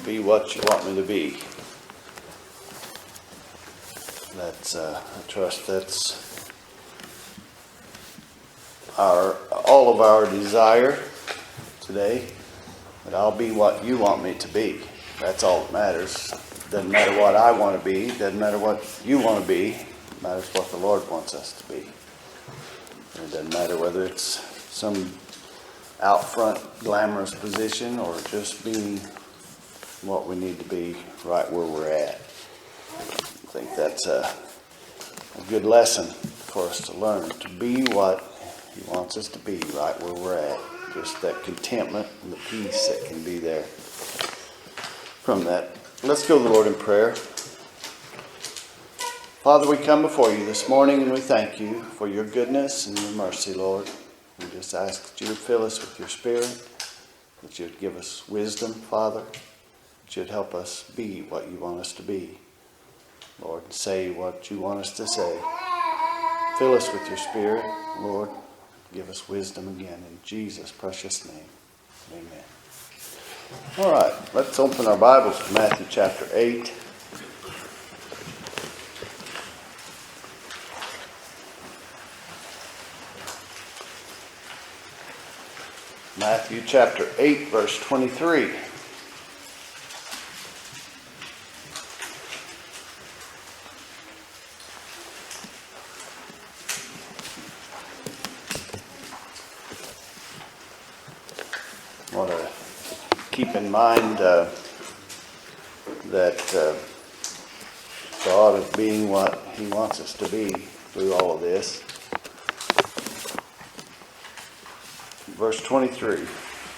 be what you want me to be. I trust that's all of our desire today, that I'll be what you want me to be. That's all that matters. Doesn't matter what I want to be. Doesn't matter what you want to be. It matters what the Lord wants us to be. And it doesn't matter whether it's some out front glamorous position or just being what we need to be right where we're at. I think that's a good lesson for us to learn, to be what He wants us to be right where we're at. Just that contentment and the peace that can be there from that. Let's go to the Lord in prayer. Father, we come before you this morning and we thank you for your goodness and your mercy, Lord. We just ask that you would fill us with your Spirit, that you would give us wisdom, Father, that you would help us be what you want us to be. Lord, and say what you want us to say. Fill us with your Spirit, Lord. Give us wisdom again in Jesus' precious name. Amen. All right, let's open our Bibles to Matthew chapter 8. Matthew chapter 8, verse 23. I want to keep in mind that thought of being what He wants us to be through all of this. Verse 23.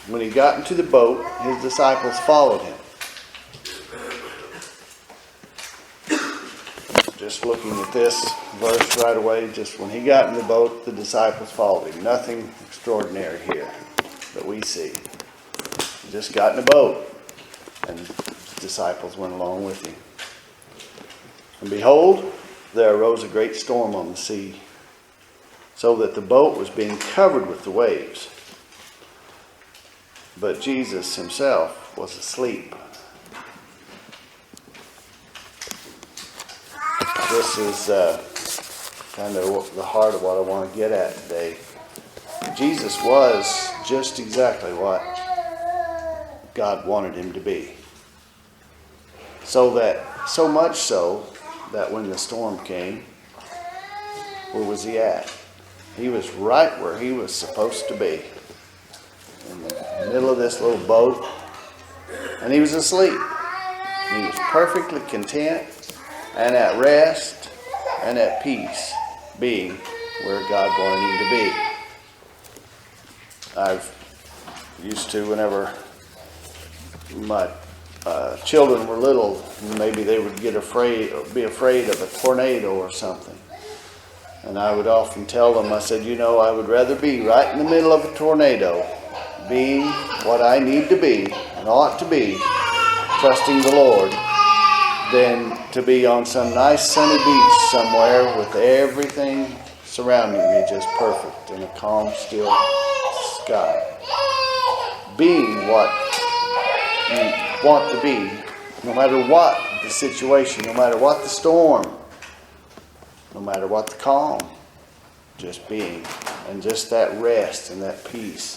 When he got into the boat, his disciples followed him. Just looking at this verse right away, just when he got in the boat, the disciples followed him. Nothing extraordinary here that we see. He just got in the boat, and his disciples went along with him. And behold, there arose a great storm on the sea, so that the boat was being covered with the waves. But Jesus himself was asleep. This is kind of the heart of what I want to get at today. Jesus was just exactly what God wanted him to be. So much so that when the storm came, where was he at? He was right where he was supposed to be. In the middle of this little boat, and he was asleep. He was perfectly content and at rest and at peace, being where God wanted him to be. I've used to, whenever my children were little, maybe they would be afraid of a tornado or something. And I would often tell them, I said, I would rather be right in the middle of a tornado, being what I need to be and ought to be, trusting the Lord, than to be on some nice sunny beach somewhere with everything surrounding me just perfect in a calm, still sky. Being what you want to be, no matter what the situation, no matter what the storm, no matter what the calm, just being, and just that rest and that peace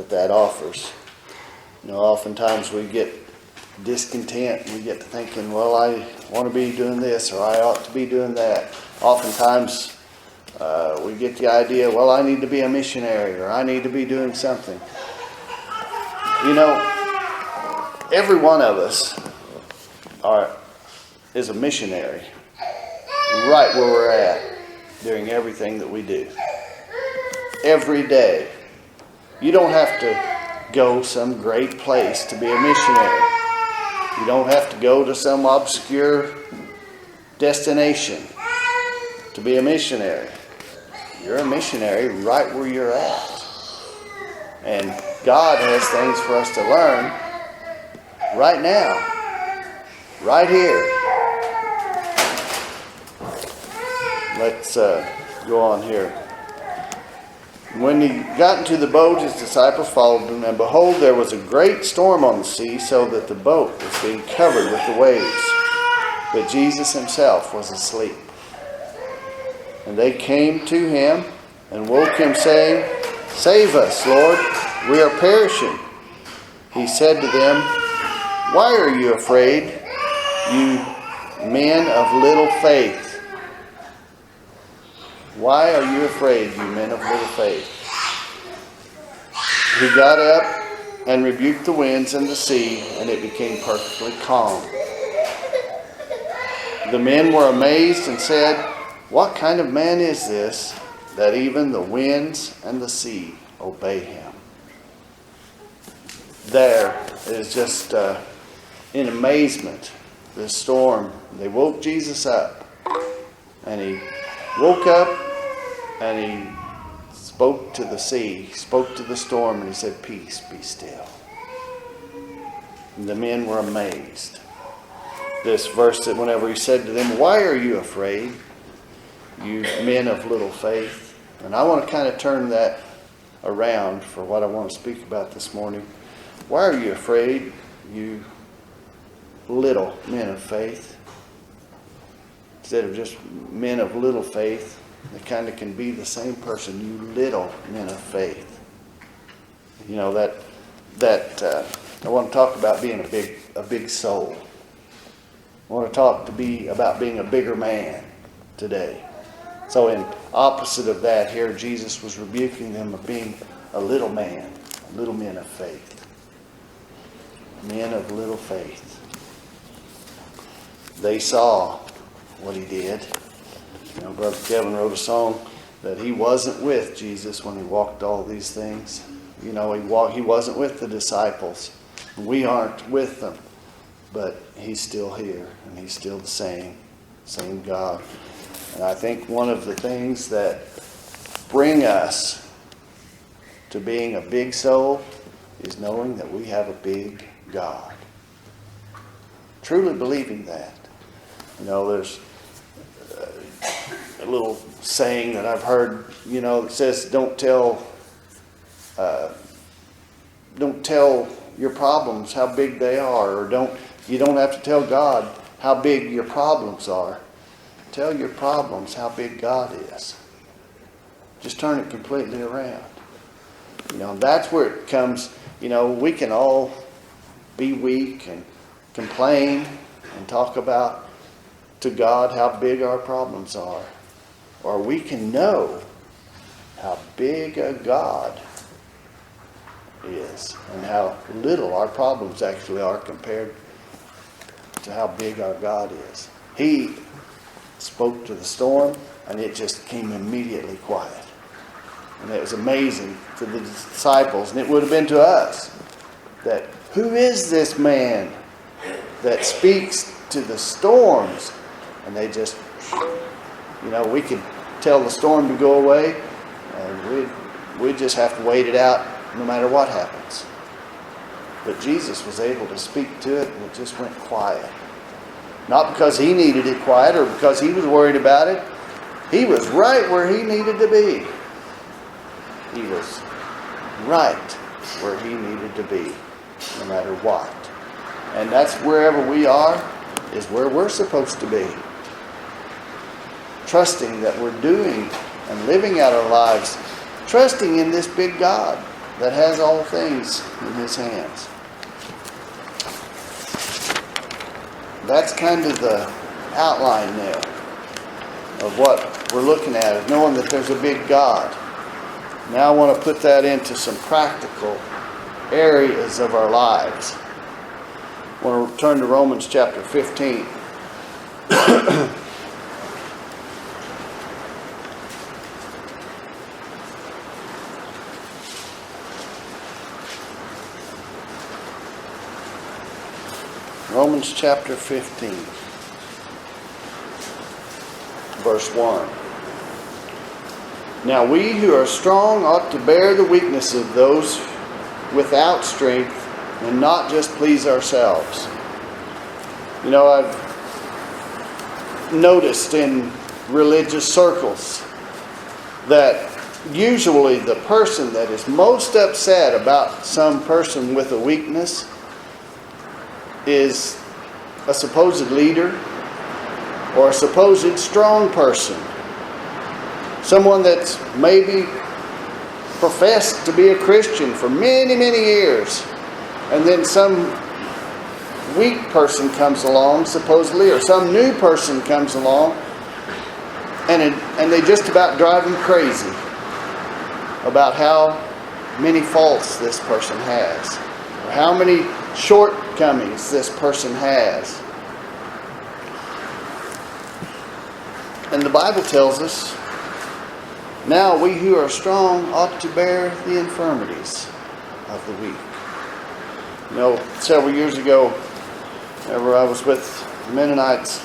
that offers. Oftentimes we get discontent and we get to thinking, well, I want to be doing this or I ought to be doing that. Oftentimes we get the idea, well, I need to be a missionary or I need to be doing something. Every one of us is a missionary right where we're at doing everything that we do. Every day. You don't have to go some great place to be a missionary. You don't have to go to some obscure destination to be a missionary. You're a missionary right where you're at. And God has things for us to learn right now, right here. Let's go on here. When he got into the boat, his disciples followed him, and behold, there was a great storm on the sea, so that the boat was being covered with the waves. But Jesus himself was asleep. And they came to him and woke him, saying, "Save us, Lord, we are perishing." He said to them, "Why are you afraid, you men of little faith?" Why are you afraid, you men of little faith? He got up and rebuked the winds and the sea, and it became perfectly calm. The men were amazed and said, "What kind of man is this, that even the winds and the sea obey him?" There is just in amazement, this storm. They woke Jesus up, and he woke up and he spoke to the sea, spoke to the storm, and he said, "Peace, be still." And the men were amazed. This verse that whenever he said to them, "Why are you afraid, you men of little faith?" And I want to kind of turn that around for what I want to speak about this morning. Why are you afraid, you little men of faith? Instead of just men of little faith, they kind of can be the same person. You little men of faith. You know that I want to talk about being a big soul. I want to talk about being a bigger man today. So in opposite of that, here Jesus was rebuking them of being a little man, little men of faith, men of little faith. They saw what he did. You know, Brother Kevin wrote a song that he wasn't with Jesus when he walked all these things. You know, he wasn't with the disciples. We aren't with them. But he's still here, and he's still the same God. And I think one of the things that bring us to being a big soul is knowing that we have a big God. Truly believing that. You know, there's a little saying that I've heard, you know, that says, don't tell your problems how big they are, or you don't have to tell God how big your problems are. Tell your problems how big God is. Just turn it completely around. You know, that's where it comes. You know, we can all be weak and complain and talk about to God how big our problems are. Or we can know how big a God is and how little our problems actually are compared to how big our God is. He spoke to the storm, and it just came immediately quiet. And it was amazing to the disciples, and it would have been to us, that who is this man that speaks to the storms? And they just, you know, we could tell the storm to go away, and we'd just have to wait it out no matter what happens. But Jesus was able to speak to it, and it just went quiet. Not because he needed it quiet or because he was worried about it. He was right where he needed to be. He was right where he needed to be, no matter what. And that's wherever we are, is where we're supposed to be. Trusting that we're doing and living out our lives, trusting in this big God that has all things in his hands. That's kind of the outline there of what we're looking at, is knowing that there's a big God. Now I want to put that into some practical areas of our lives. I want to turn to Romans chapter 15. Romans chapter 15, verse 1. Now we who are strong ought to bear the weakness of those without strength, and not just please ourselves. You know, I've noticed in religious circles that usually the person that is most upset about some person with a weakness is a supposed leader or a supposed strong person. Someone that's maybe professed to be a Christian for many, many years. And then some weak person comes along, supposedly, or some new person comes along, and they just about drive them crazy about how many faults this person has, or how many shortcomings this person has. And the Bible tells us, now we who are strong ought to bear the infirmities of the weak. You know, several years ago, whenever I was with the Mennonites,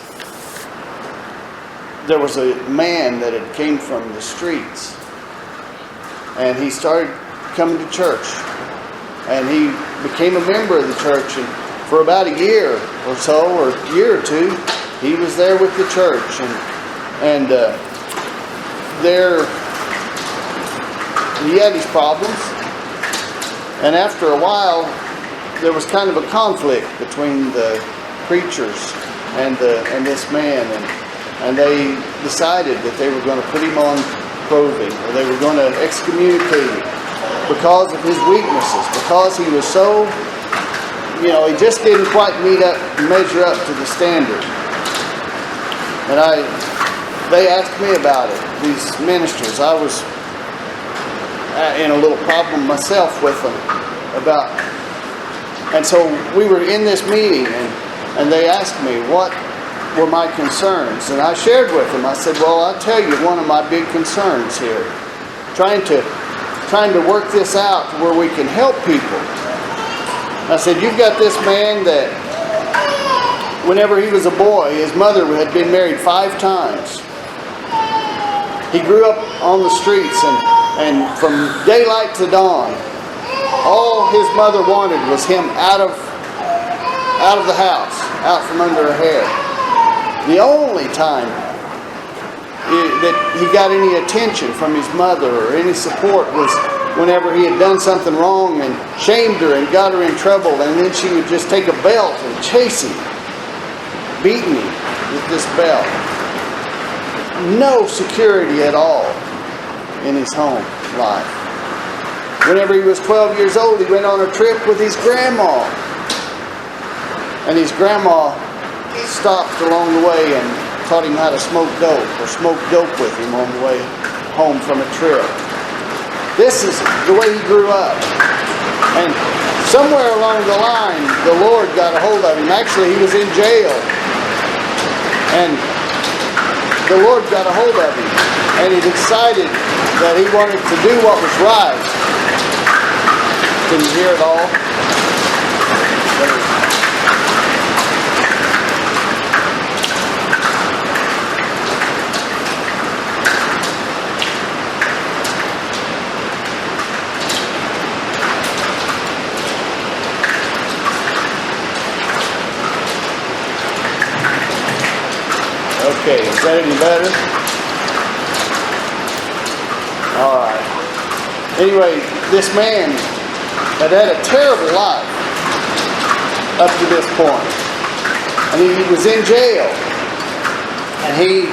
there was a man that had came from the streets, and he started coming to church, and he became a member of the church, and for about a year or so, or a year or two, he was there with the church, and there he had his problems, and after a while there was kind of a conflict between the preachers and this man, and they decided that they were going to put him on probing, or they were going to excommunicate him because of his weaknesses, because he was so, he just didn't quite measure up to the standard. And they asked me about it, these ministers. I was in a little problem myself with them and so we were in this meeting, and they asked me what were my concerns, and I shared with them. I said, well, I'll tell you one of my big concerns here, trying to work this out to where we can help people. I said, you've got this man that whenever he was a boy, his mother had been married 5 times. He grew up on the streets, and from daylight to dawn, all his mother wanted was him out of the house, out from under her hair. The only time that he got any attention from his mother or any support was whenever he had done something wrong and shamed her and got her in trouble, and then she would just take a belt and chase him, beating him with this belt. No security at all in his home life. Whenever he was 12 years old, he went on a trip with his grandma. And his grandma stopped along the way and taught him how to smoke dope, or smoke dope with him on the way home from a trip. This is the way he grew up. And somewhere along the line, the Lord got a hold of him. Actually, he was in jail. And the Lord got a hold of him. And he decided that he wanted to do what was right. Can you hear it all? Okay, is that any better? Alright. Anyway, this man had had a terrible life up to this point. And he was in jail. And he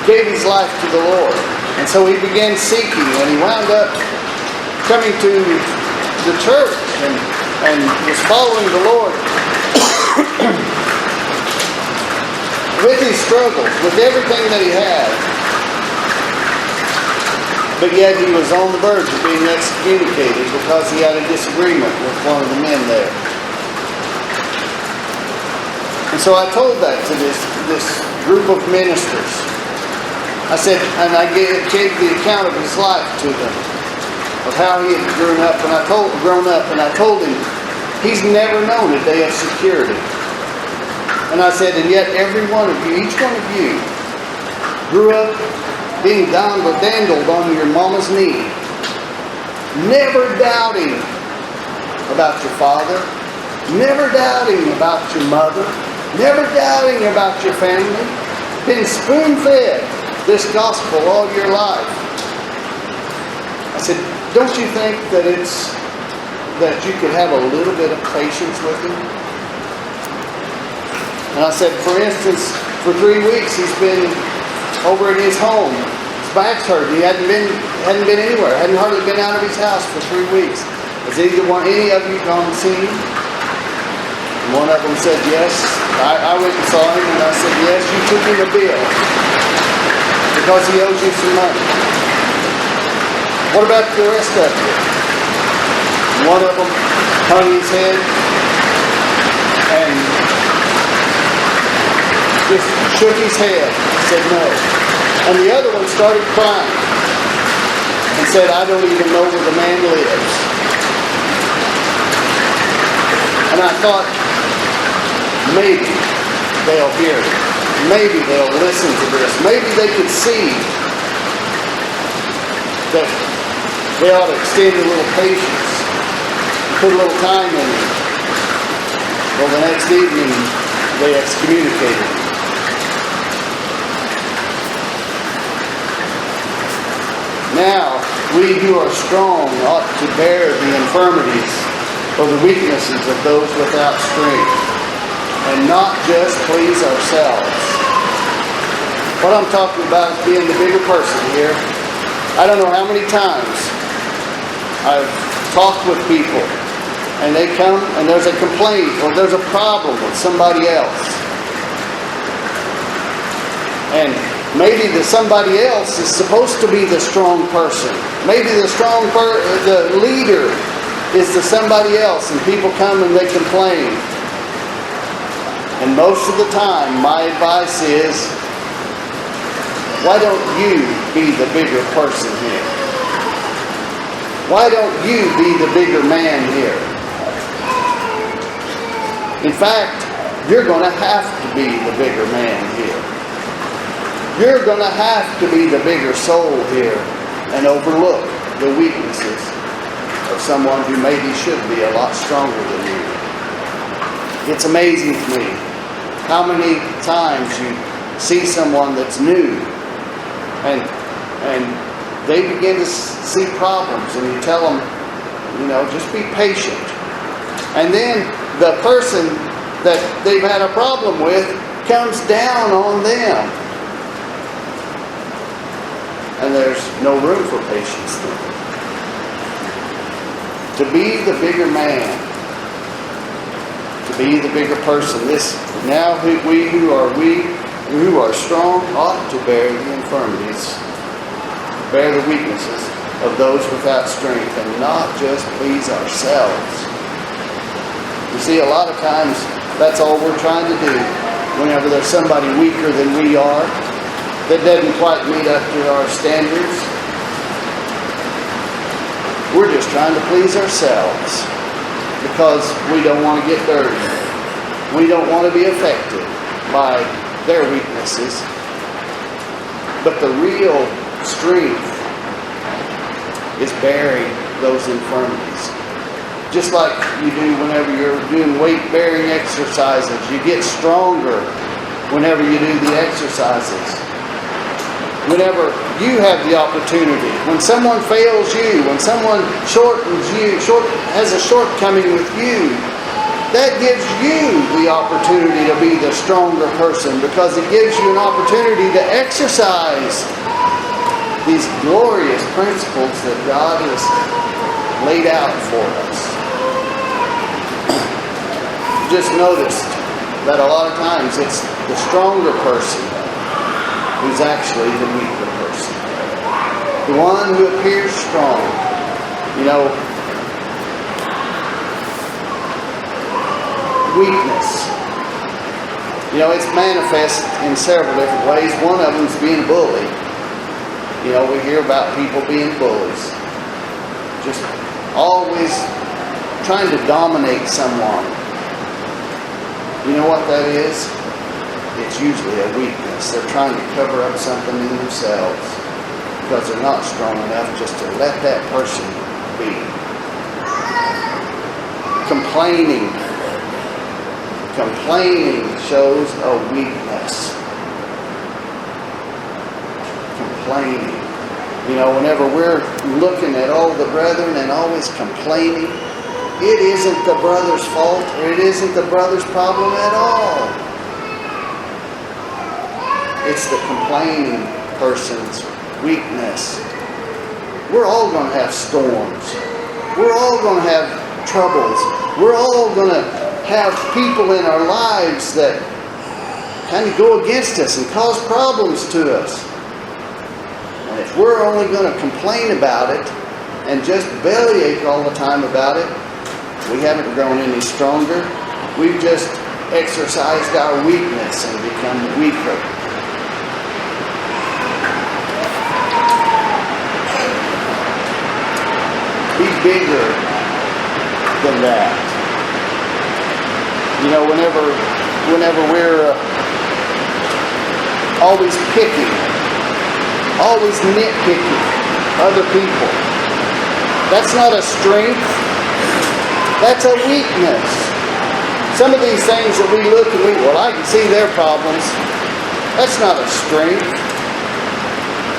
gave his life to the Lord. And so he began seeking, and he wound up coming to the church and was following the Lord. With his struggles, with everything that he had. But yet he was on the verge of being excommunicated because he had a disagreement with one of the men there. And so I told that to this group of ministers. I said, and I gave the account of his life to them, of how he had grown up, and I told him he's never known a day of security. And I said, and yet every one of you, each one of you, grew up being dandled on your mama's knee, never doubting about your father, never doubting about your mother, never doubting about your family, been spoon-fed this gospel all your life. I said, don't you think that you could have a little bit of patience with him? And I said, for instance, for 3 weeks he's been over in his home. His back's hurt. He hadn't been anywhere. Hadn't hardly been out of his house for 3 weeks. Has any of you gone and seen him? And one of them said, yes. I went and saw him, and I said, yes, you took him a bill because he owes you some money. What about the rest of you? One of them hung his head and just shook his head and said no. And the other one started crying and said, I don't even know where the man lives. And I thought, maybe they'll hear it. Maybe they'll listen to this. Maybe they could see that they ought to extend a little patience, put a little time in it. Well, the next evening, they excommunicated. Now, we who are strong ought to bear the infirmities or the weaknesses of those without strength, and not just please ourselves. What I'm talking about is being the bigger person here. I don't know how many times I've talked with people, and they come and there's a complaint or there's a problem with somebody else. And maybe the somebody else is supposed to be the strong person. Maybe the leader is the somebody else, and people come and they complain. And most of the time, my advice is, why don't you be the bigger person here? Why don't you be the bigger man here? In fact, you're going to have to be the bigger man here. You're going to have to be the bigger soul here and overlook the weaknesses of someone who maybe should be a lot stronger than you. It's amazing to me how many times you see someone that's new and they begin to see problems, and you tell them, just be patient. And then the person that they've had a problem with comes down on them. And there's no room for patience then. To be the bigger man, to be the bigger person, we who are strong ought to bear the infirmities, bear the weaknesses of those without strength, and not just please ourselves. You see, a lot of times that's all we're trying to do whenever there's somebody weaker than we are, that doesn't quite meet up to our standards. We're just trying to please ourselves because we don't want to get dirty. We don't want to be affected by their weaknesses. But the real strength is bearing those infirmities. Just like you do whenever you're doing weight-bearing exercises. You get stronger whenever you do the exercises. Whenever you have the opportunity, when someone fails you, when someone has a shortcoming with you, that gives you the opportunity to be the stronger person, because it gives you an opportunity to exercise these glorious principles that God has laid out for us. Just noticed that a lot of times it's the stronger person who's actually the weaker person. The one who appears strong. Weakness. It's manifest in several different ways. One of them is being bullied. We hear about people being bullies. Just always trying to dominate someone. You know what that is? It's usually a weakness. They're trying to cover up something in themselves because they're not strong enough just to let that person be. Complaining shows a weakness. Complaining. You know, whenever we're looking at all the brethren and always complaining, it isn't the brother's fault, or it isn't the brother's problem at all. It's the complaining person's weakness. We're all going to have storms. We're all going to have troubles. We're all going to have people in our lives that kind of go against us and cause problems to us. And if we're only going to complain about it and just bellyache all the time about it, we haven't grown any stronger. We've just exercised our weakness and become weaker. Be bigger than that. You know, whenever we're always picking, always nitpicking other people, that's not a strength. That's a weakness. Some of these things that we look and I can see their problems. That's not a strength.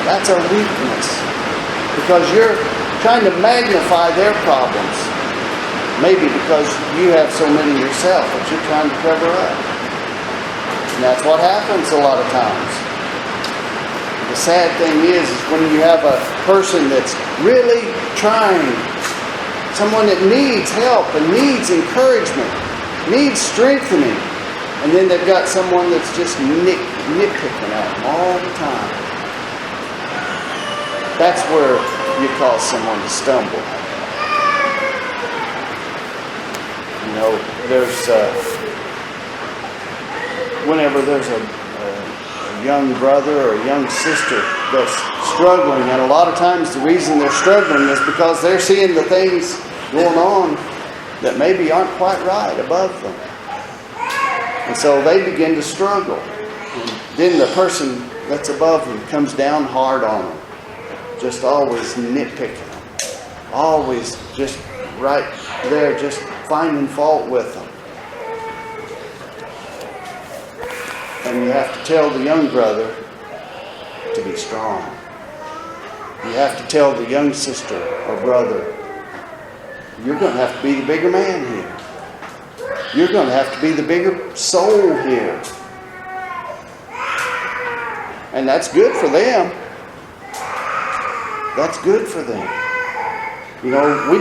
That's a weakness. Because you're trying to magnify their problems. Maybe because you have so many yourself that you're trying to cover up. And that's what happens a lot of times. The sad thing is when you have a person that's really trying, someone that needs help and needs encouragement, needs strengthening, and then they've got someone that's just nitpicking at them all the time. That's where you cause someone to stumble. You know, whenever there's a young brother or a young sister that's struggling, and a lot of times the reason they're struggling is because they're seeing the things going on that maybe aren't quite right above them. And so they begin to struggle. And then the person that's above them comes down hard on them. Just always nitpicking them. Always just right there, just finding fault with them. And you have to tell the young brother to be strong. You have to tell the young sister or brother, you're going to have to be the bigger man here. You're going to have to be the bigger soul here. And that's good for them. That's good for them. You know, we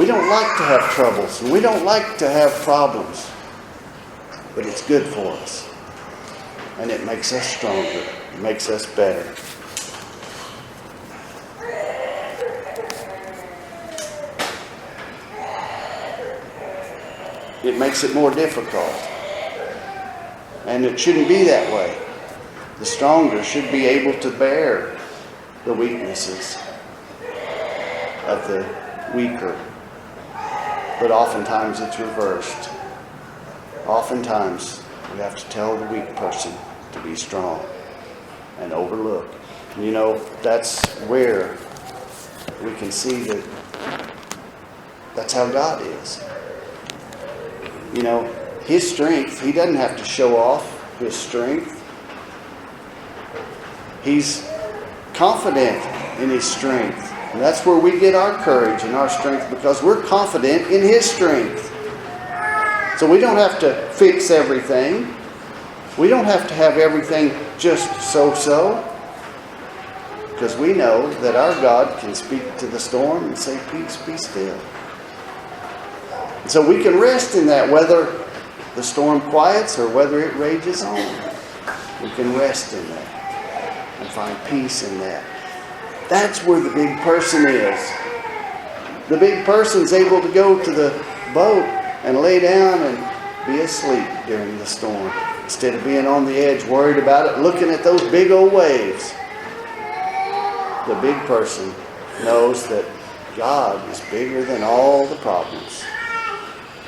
don't like to have troubles, and we don't like to have problems. But it's good for us. And it makes us stronger. It makes us better. It makes it more difficult. And it shouldn't be that way. The stronger should be able to bear the weaknesses of the weaker. But oftentimes it's reversed. Oftentimes we have to tell the weak person to be strong and overlook. And you know, that's where we can see that that's how God is. You know, His strength, He doesn't have to show off His strength. He's confident in His strength. And that's where we get our courage and our strength, because we're confident in His strength. So we don't have to fix everything. We don't have to have everything just so-so. Because we know that our God can speak to the storm and say, peace, be still. And so we can rest in that, whether the storm quiets or whether it rages on. We can rest in that and find peace in that. That's where the big person is. The big person's able to go to the boat and lay down and be asleep during the storm, instead of being on the edge, worried about it, looking at those big old waves. The big person knows that God is bigger than all the problems.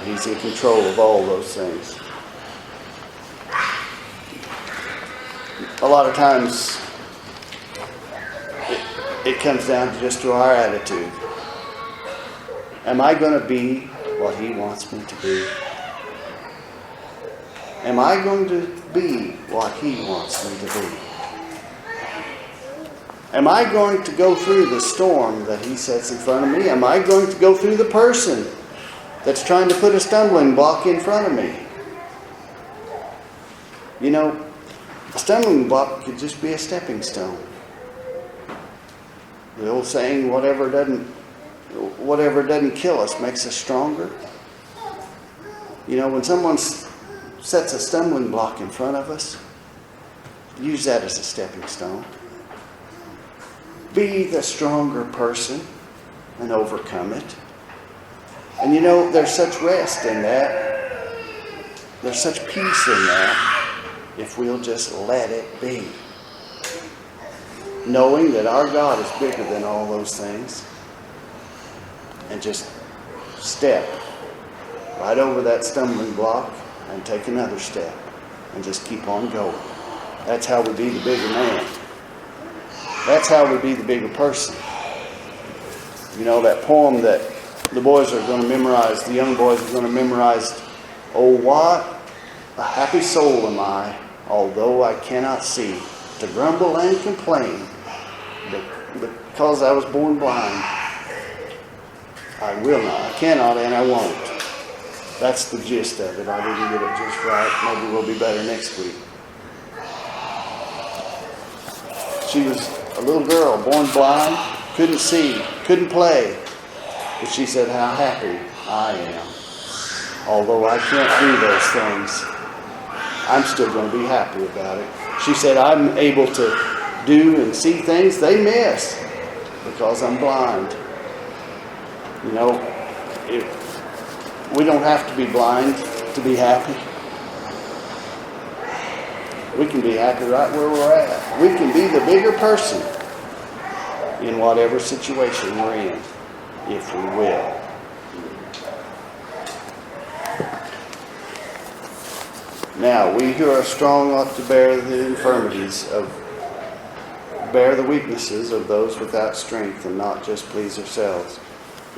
And He's in control of all those things. A lot of times it comes down to our attitude. Am I going to be what He wants me to be? Am I going to be what He wants me to be? Am I going to go through the storm that he sets in front of me? Am I going to go through the person that's trying to put a stumbling block in front of me? You know, a stumbling block could just be a stepping stone. The old saying, whatever doesn't kill us makes us stronger. You know, when someone sets a stumbling block in front of us, use that as a stepping stone. Be the stronger person and overcome it. And you know, there's such rest in that. There's such peace in that if we'll just let it be. Knowing that our God is bigger than all those things. And just step right over that stumbling block and take another step. And just keep on going. That's how we be the bigger man. That's how we be the bigger person. You know, that poem that the boys are going to memorize, the young boys are going to memorize, oh, what a happy soul am I, although I cannot see, to grumble and complain, because I was born blind. I will not, I cannot, and I won't. That's the gist of it. I didn't get it just right. Maybe we'll be better next week. She was a little girl, born blind, couldn't see, couldn't play. But she said, how happy I am. Although I can't do those things, I'm still going to be happy about it. She said, I'm able to do and see things they miss because I'm blind. You know, we don't have to be blind to be happy. We can be happy right where we're at. We can be the bigger person in whatever situation we're in, if we will. Now, we who are strong ought to bear the weaknesses of those without strength, and not just please ourselves.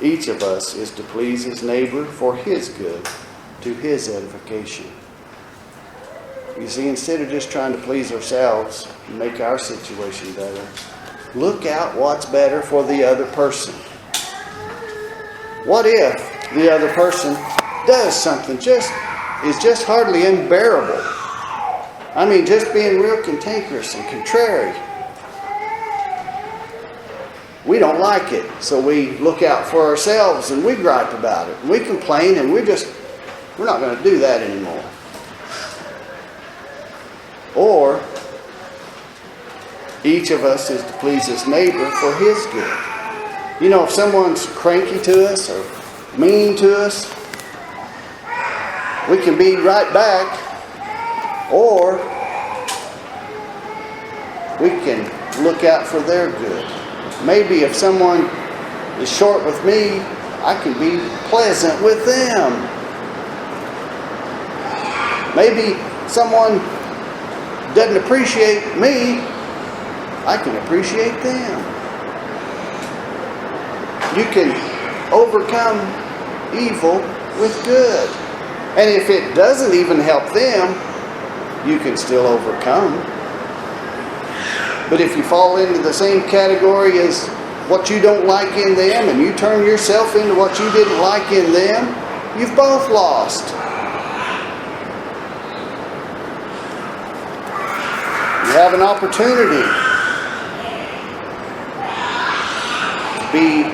Each of us is to please his neighbor for his good, to his edification. You see, instead of just trying to please ourselves and make our situation better, look out what's better for the other person. What if the other person does something is just hardly unbearable? I mean, just being real cantankerous and contrary. We don't like it, so we look out for ourselves and we gripe about it. And we complain, and we're not going to do that anymore. Or, each of us is to please his neighbor for his good. You know, if someone's cranky to us or mean to us, we can be right back, or we can look out for their good. Maybe if someone is short with me, I can be pleasant with them. Maybe someone doesn't appreciate me, I can appreciate them. You can overcome evil with good. And if it doesn't even help them, you can still overcome. But if you fall into the same category as what you don't like in them, and you turn yourself into what you didn't like in them, you've both lost. You have an opportunity to be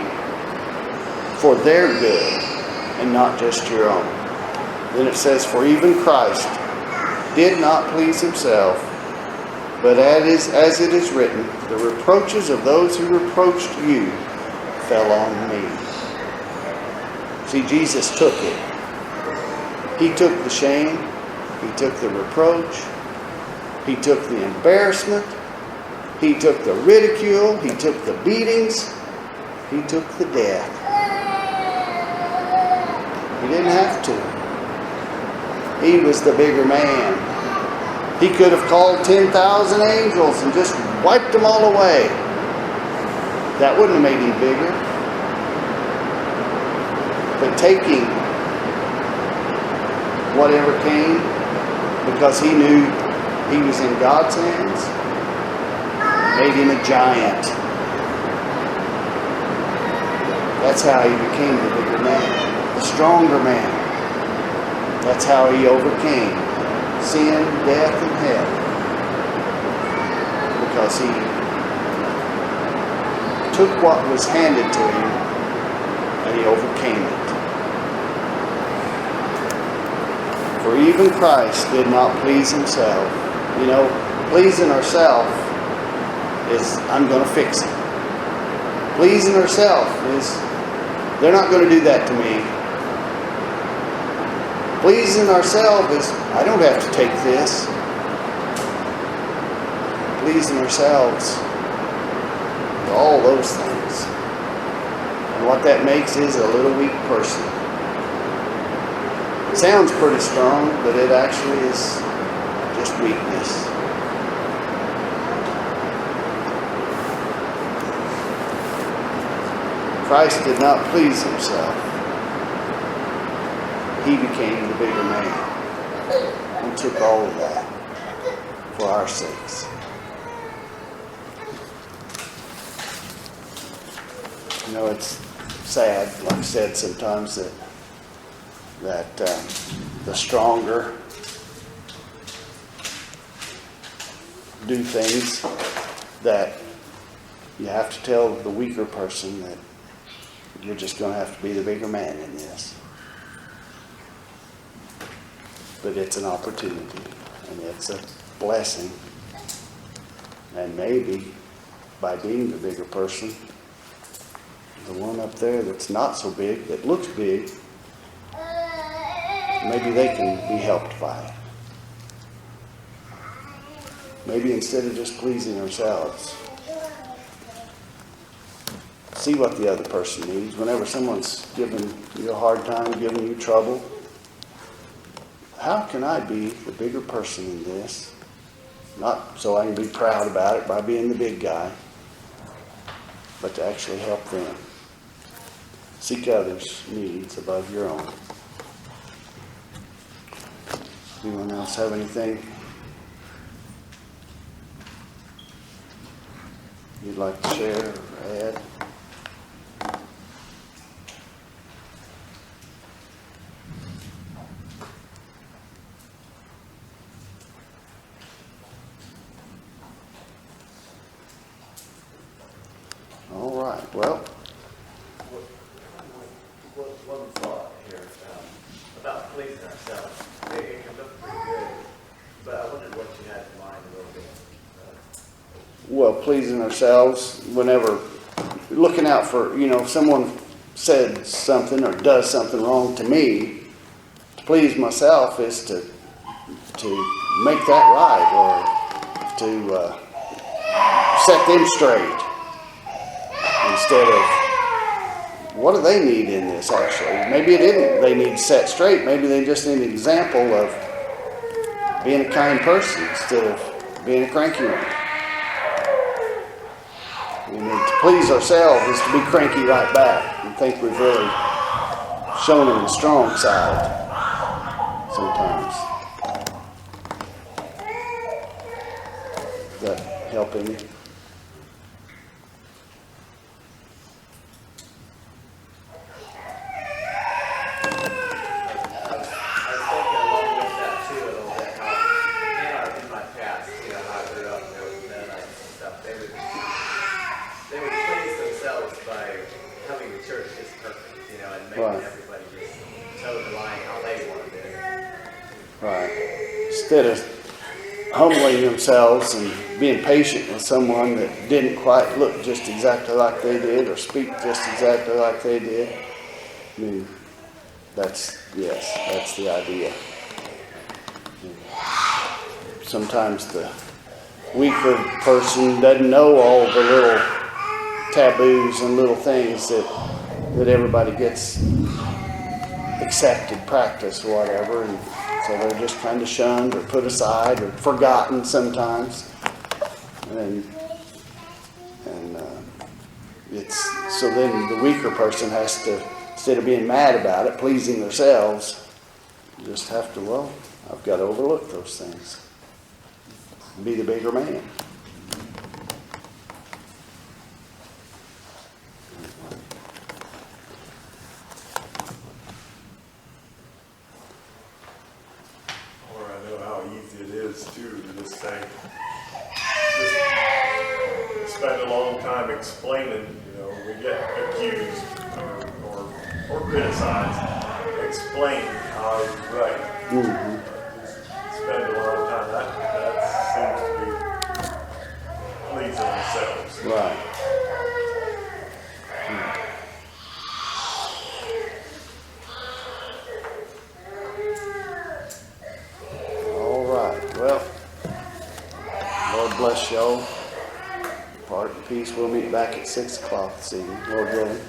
for their good and not just your own. Then it says, for even Christ did not please himself, but as it is written, the reproaches of those who reproached you fell on me. See, Jesus took it. He took the shame. He took the reproach. He took the embarrassment. He took the ridicule. He took the beatings. He took the death. He didn't have to. He was the bigger man. He could have called 10,000 angels and just wiped them all away. That wouldn't have made him bigger. But taking whatever came, because he knew he was in God's hands, made him a giant. That's how he became the bigger man, the stronger man. That's how he overcame sin, death, and hell. Because he took what was handed to him and he overcame it. For even Christ did not please himself. You know, pleasing ourselves is, I'm going to fix it. Pleasing ourselves is, they're not going to do that to me. Pleasing ourselves is, I don't have to take this. Pleasing ourselves, all those things. And what that makes is a little weak person. It sounds pretty strong, but it actually is just weakness. Christ did not please himself. He became the bigger man and took all of that for our sakes. You know, it's sad, like I said, sometimes that the stronger do things that you have to tell the weaker person that you're just going to have to be the bigger man in this. But it's an opportunity and it's a blessing. And maybe by being the bigger person, the one up there that's not so big, that looks big, maybe they can be helped by it. Maybe instead of just pleasing ourselves, see what the other person needs. Whenever someone's giving you a hard time, giving you trouble, how can I be the bigger person in this? Not so I can be proud about it by being the big guy, but to actually help them. Seek others' needs above your own. Anyone else have anything you'd like to share or add? All right, well. One thought here about pleasing ourselves. It can look pretty good, but I wondered what you had in mind a little bit. Well, pleasing ourselves, whenever looking out for, if someone said something or does something wrong to me, to please myself is to make that right, or to set them straight instead of, what do they need in this actually? Maybe it isn't they need set straight. Maybe they just need an example of being a kind person instead of being a cranky one. To please ourselves is to be cranky right back and think we've really shown them the strong side sometimes. Does that help any? Instead of humbling themselves and being patient with someone that didn't quite look just exactly like they did or speak just exactly like they did. I mean, that's the idea. Sometimes the weaker person doesn't know all the little taboos and little things that everybody gets accepted, practice, whatever, and so they're just kind of shunned or put aside or forgotten sometimes. And it's so then the weaker person has to, instead of being mad about it, pleasing themselves, just have to, I've got to overlook those things and be the bigger man. is too, to just say, just spend a long time explaining, you know, we get accused or criticized, explain how I was right. Just spend a lot of time, that seems to be pleasing ourselves. Right. All right. Well, Lord bless y'all. Part in peace. We'll meet back at 6 o'clock this evening, Lord willing.